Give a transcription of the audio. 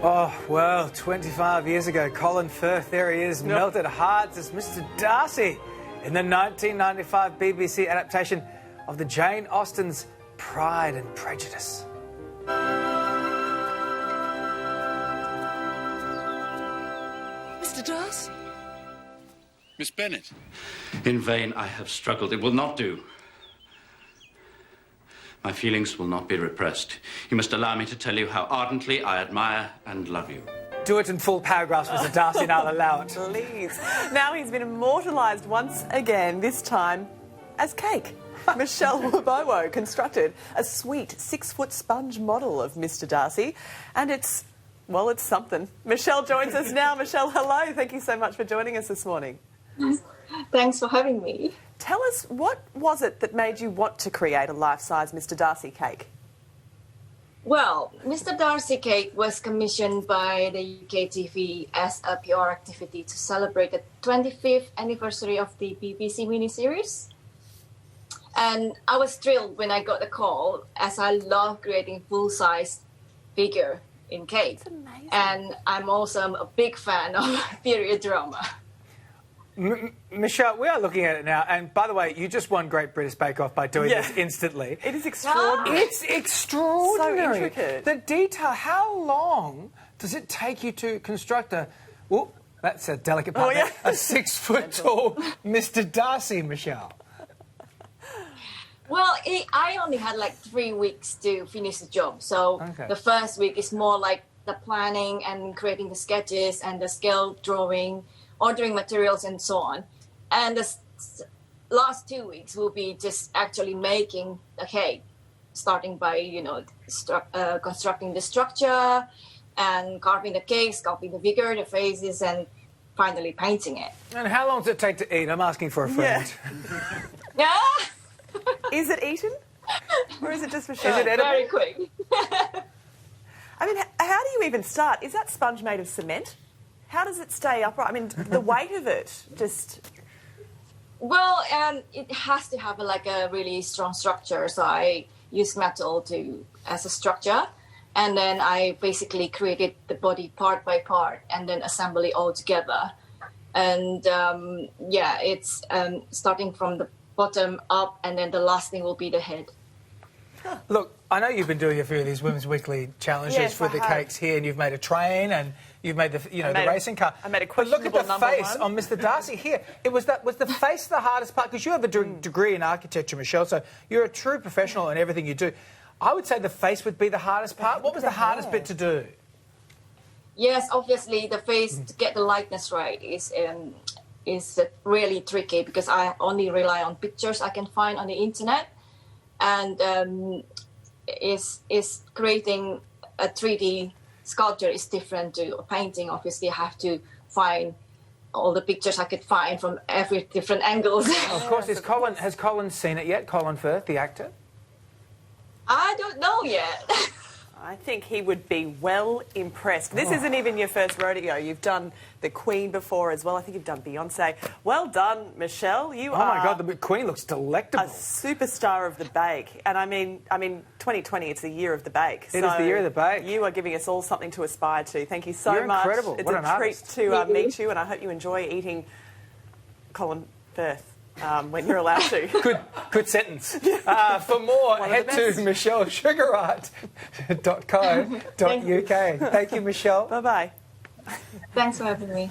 Oh, well, 25 years ago, Colin Firth, there he is, melted hearts as Mr. Darcy in the 1995 BBC adaptation of the Jane Austen's Pride and Prejudice. Mr. Darcy? Miss Bennet? In vain I have struggled. It will not do. My feelings will not be repressed. You must allow me to tell you how ardently I admire and love you. Do it in full paragraphs, Mr. Darcy, and I'll allow it. Please. Now he's been immortalised once again, this time as cake. Michelle Wibowo constructed a sweet 6-foot sponge model of Mr. Darcy, and it's something. Michelle joins us now. Michelle, hello. Thank you so much for joining us this morning. Thanks for having me. Tell us, what was it that made you want to create a life-size Mr. Darcy cake? Well, Mr. Darcy cake was commissioned by the UK TV as a PR activity to celebrate the 25th anniversary of the BBC miniseries. And I was thrilled when I got the call, as I love creating full-size figure in cake. That's amazing. And I'm also a big fan of period drama. Michelle, we are looking at it now, and by the way, you just won Great British Bake Off by doing this instantly. It is extraordinary. It's extraordinary. So intricate. The detail, how long does it take you to construct a... Oh, that's a delicate part. A 6-foot tall Mr. Darcy, Michelle. Well, I only had like 3 weeks to finish the job. So the first week is more like the planning and creating the sketches and the scale drawing, ordering materials and so on. And the last 2 weeks will be just actually making the cake, starting by, constructing the structure and carving the cake, sculpting the figure, the faces, and finally painting it. And how long does it take to eat? I'm asking for a friend. Yeah. Is it eaten? Or is it just for show? Is it edible? Very quick. I mean, how do you even start? Is that sponge made of cement? How does it stay upright? I mean, the weight of it just... Well, it has to have a really strong structure. So I use metal as a structure. And then I basically created the body part by part and then assemble it all together. And it's starting from the bottom up, and then the last thing will be the head. Look, I know you've been doing a few of these Women's Weekly challenges with the cakes here, and you've made a train, and you've made the racing car. I made a But look at the questionable face number on Mr. Darcy here. Was the face the hardest part? Because you have a degree in architecture, Michelle, so you're a true professional in everything you do. I would say the face would be the hardest part. What was the hardest bit to do? Yes, obviously the face, to get the likeness right, is really tricky, because I only rely on pictures I can find on the internet, and is creating a 3D sculpture is different to a painting. Obviously, I have to find all the pictures I could find from every different angles. Of course, has Colin seen it yet? Colin Firth, the actor? I don't know yet. I think he would be well impressed. This isn't even your first rodeo. You've done the Queen before as well. I think you've done Beyonce. Well done, Michelle. You are... Oh, my God, the Queen looks delectable. A superstar of the bake. And I mean, 2020, it's the year of the bake. It is the year of the bake. You are giving us all something to aspire to. Thank you so You're much. incredible. It's What a an treat artist. to meet you, and I hope you enjoy eating Colin Firth. When you're allowed to. Good sentence. For more, head to michellesugarart.co.uk. Thank you, Michelle. Bye-bye. Thanks for having me.